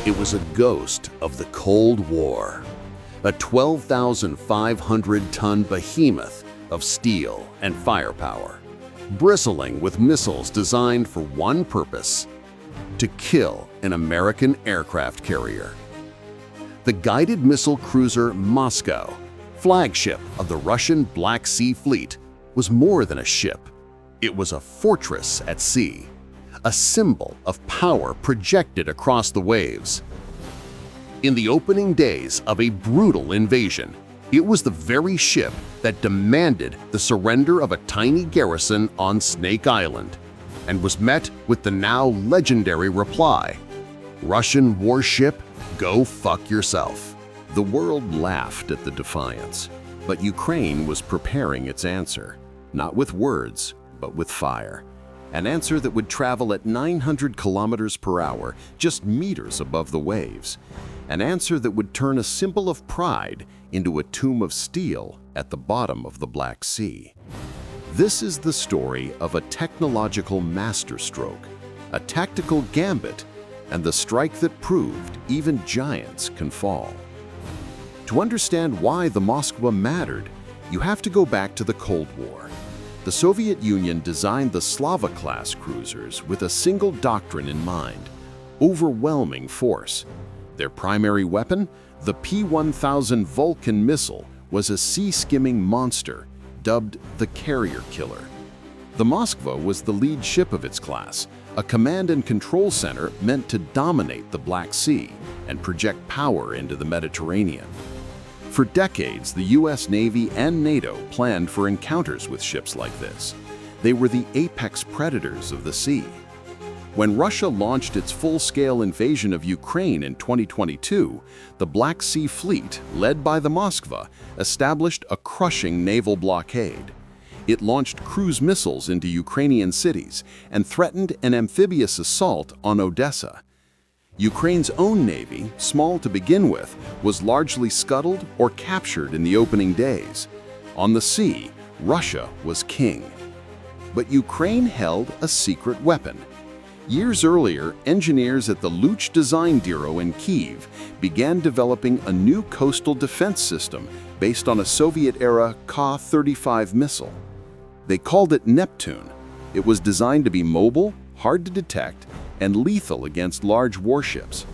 It was a ghost of the Cold War, a 12,500-ton behemoth of steel and firepower, bristling with missiles designed for one purpose: to kill an American aircraft carrier. The guided missile cruiser Moskva, flagship of the Russian Black Sea Fleet, was more than a ship. It was a fortress at sea, a symbol of power projected across the waves. In the opening days of a brutal invasion, it was the very ship that demanded the surrender of a tiny garrison on Snake Island, and was met with the now legendary reply, "Russian warship, go fuck yourself." The world laughed at the defiance, but Ukraine was preparing its answer, not with words, but with fire. An answer that would travel at 900 kilometers per hour, just meters above the waves. An answer that would turn a symbol of pride into a tomb of steel at the bottom of the Black Sea. This is the story of a technological masterstroke, a tactical gambit, and the strike that proved even giants can fall. To understand why the Moskva mattered, you have to go back to the Cold War. The Soviet Union designed the Slava-class cruisers with a single doctrine in mind: overwhelming force. Their primary weapon, the P-1000 Vulcan missile, was a sea-skimming monster, dubbed the carrier killer. The Moskva was the lead ship of its class, a command and control center meant to dominate the Black Sea and project power into the Mediterranean. For decades, the US Navy and NATO planned for encounters with ships like this. They were the apex predators of the sea. When Russia launched its full-scale invasion of Ukraine in 2022, the Black Sea Fleet, led by the Moskva, established a crushing naval blockade. It launched cruise missiles into Ukrainian cities and threatened an amphibious assault on Odessa. Ukraine's own navy, small to begin with, was largely scuttled or captured in the opening days. On the sea, Russia was king. But Ukraine held a secret weapon. Years earlier, engineers at the Luch Design Bureau in Kyiv began developing a new coastal defense system based on a Soviet-era Ka-35 missile. They called it Neptune. It was designed to be mobile, hard to detect, and lethal against large warships.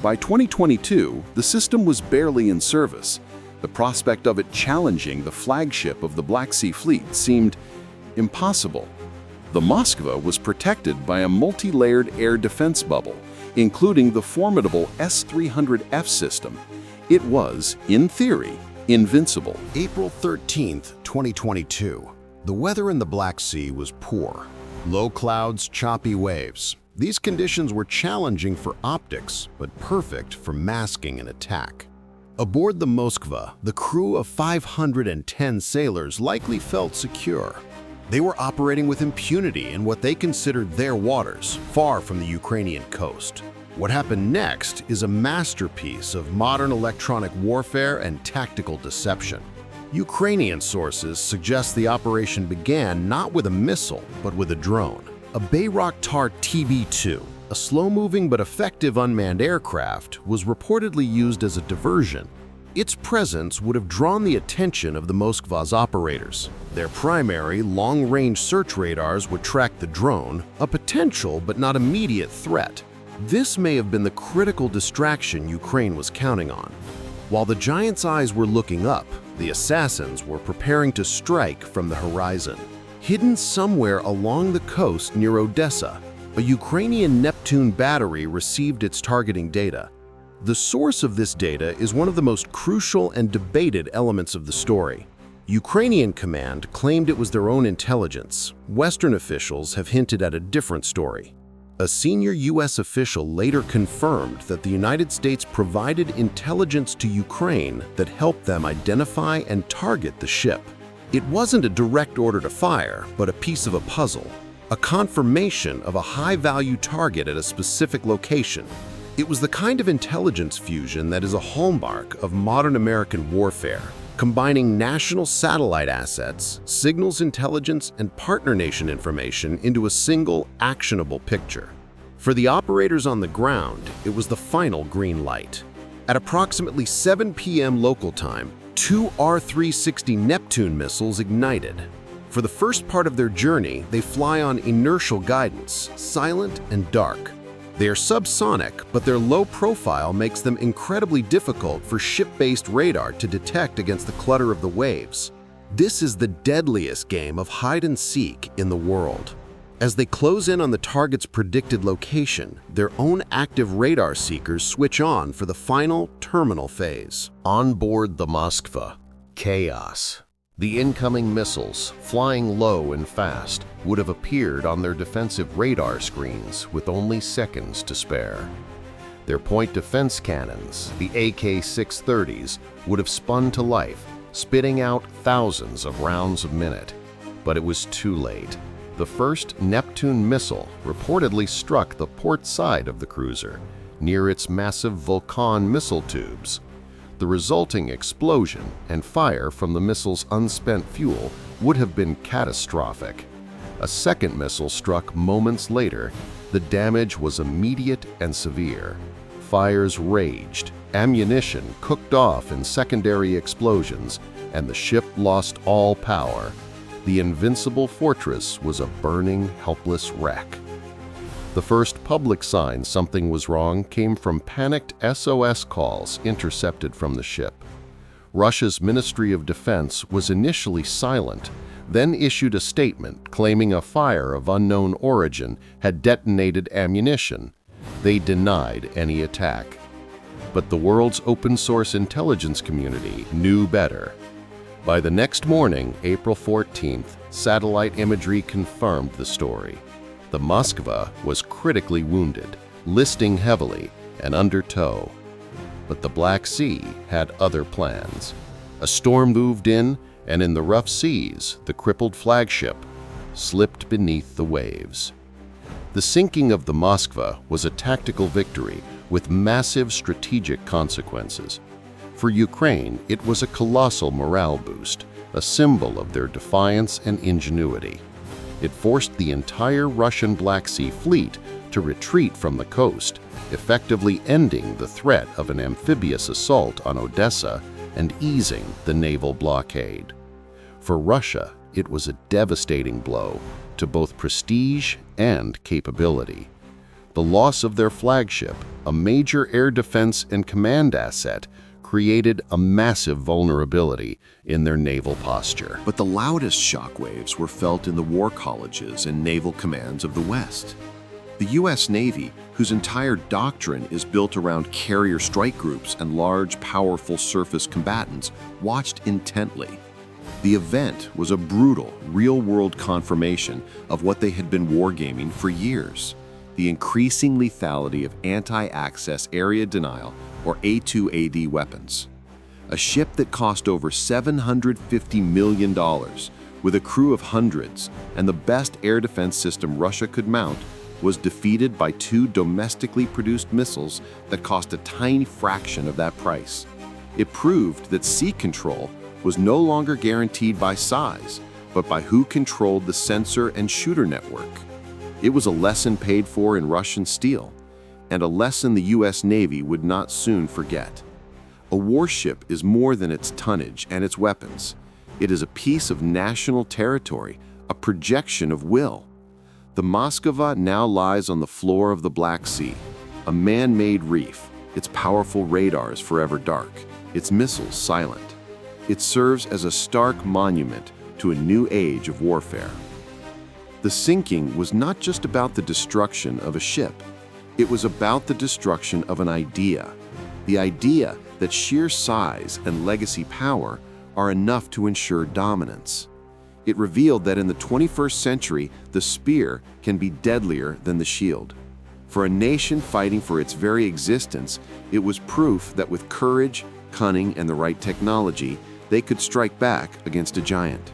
By 2022, the system was barely in service. The prospect of it challenging the flagship of the Black Sea Fleet seemed impossible. The Moskva was protected by a multi-layered air defense bubble, including the formidable S-300F system. It was, in theory, invincible. April 13, 2022. The weather in the Black Sea was poor. Low clouds, choppy waves. These conditions were challenging for optics, but perfect for masking an attack. Aboard the Moskva, the crew of 510 sailors likely felt secure. They were operating with impunity in what they considered their waters, far from the Ukrainian coast. What happened next is a masterpiece of modern electronic warfare and tactical deception. Ukrainian sources suggest the operation began not with a missile, but with a drone. A Bayraktar TB2, a slow-moving but effective unmanned aircraft, was reportedly used as a diversion. Its presence would have drawn the attention of the Moskva's operators. Their primary, long-range search radars would track the drone, a potential but not immediate threat. This may have been the critical distraction Ukraine was counting on. While the giant's eyes were looking up, the assassins were preparing to strike from the horizon. Hidden somewhere along the coast near Odessa, a Ukrainian Neptune battery received its targeting data. The source of this data is one of the most crucial and debated elements of the story. Ukrainian command claimed it was their own intelligence. Western officials have hinted at a different story. A senior U.S. official later confirmed that the United States provided intelligence to Ukraine that helped them identify and target the ship. It wasn't a direct order to fire, but a piece of a puzzle, a confirmation of a high-value target at a specific location. It was the kind of intelligence fusion that is a hallmark of modern American warfare, combining national satellite assets, signals intelligence, and partner nation information into a single, actionable picture. For the operators on the ground, it was the final green light. At approximately 7 p.m. local time, 2 R-360 Neptune missiles ignited. For the first part of their journey, they fly on inertial guidance, silent and dark. They are subsonic, but their low profile makes them incredibly difficult for ship-based radar to detect against the clutter of the waves. This is the deadliest game of hide-and-seek in the world. As they close in on the target's predicted location, their own active radar seekers switch on for the final terminal phase. On board the Moskva, chaos. The incoming missiles, flying low and fast, would have appeared on their defensive radar screens with only seconds to spare. Their point defense cannons, the AK-630s, would have spun to life, spitting out thousands of rounds a minute. But it was too late. The first Neptune missile reportedly struck the port side of the cruiser, near its massive Vulcan missile tubes. The resulting explosion and fire from the missile's unspent fuel would have been catastrophic. A second missile struck moments later. The damage was immediate and severe. Fires raged, ammunition cooked off in secondary explosions, and the ship lost all power. The invincible fortress was a burning, helpless wreck. The first public sign something was wrong came from panicked SOS calls intercepted from the ship. Russia's Ministry of Defense was initially silent, then issued a statement claiming a fire of unknown origin had detonated ammunition. They denied any attack. But the world's open-source intelligence community knew better. By the next morning, April 14th, satellite imagery confirmed the story. The Moskva was critically wounded, listing heavily and under tow. But the Black Sea had other plans. A storm moved in, and in the rough seas, the crippled flagship slipped beneath the waves. The sinking of the Moskva was a tactical victory with massive strategic consequences. For Ukraine, it was a colossal morale boost, a symbol of their defiance and ingenuity. It forced the entire Russian Black Sea fleet to retreat from the coast, effectively ending the threat of an amphibious assault on Odessa and easing the naval blockade. For Russia, it was a devastating blow to both prestige and capability. The loss of their flagship, a major air defense and command asset, created a massive vulnerability in their naval posture. But the loudest shockwaves were felt in the war colleges and naval commands of the West. The U.S. Navy, whose entire doctrine is built around carrier strike groups and large, powerful surface combatants, watched intently. The event was a brutal, real-world confirmation of what they had been wargaming for years: the increasing lethality of anti-access area denial, or A2AD weapons. A ship that cost over $750 million, with a crew of hundreds, and the best air defense system Russia could mount, was defeated by 2 domestically produced missiles that cost a tiny fraction of that price. It proved that sea control was no longer guaranteed by size, but by who controlled the sensor and shooter network. It was a lesson paid for in Russian steel, and a lesson the U.S. Navy would not soon forget. A warship is more than its tonnage and its weapons. It is a piece of national territory, a projection of will. The Moskva now lies on the floor of the Black Sea, a man-made reef, its powerful radars forever dark, its missiles silent. It serves as a stark monument to a new age of warfare. The sinking was not just about the destruction of a ship. It was about the destruction of an idea. The idea that sheer size and legacy power are enough to ensure dominance. It revealed that in the 21st century, the spear can be deadlier than the shield. For a nation fighting for its very existence, it was proof that with courage, cunning, and the right technology, they could strike back against a giant.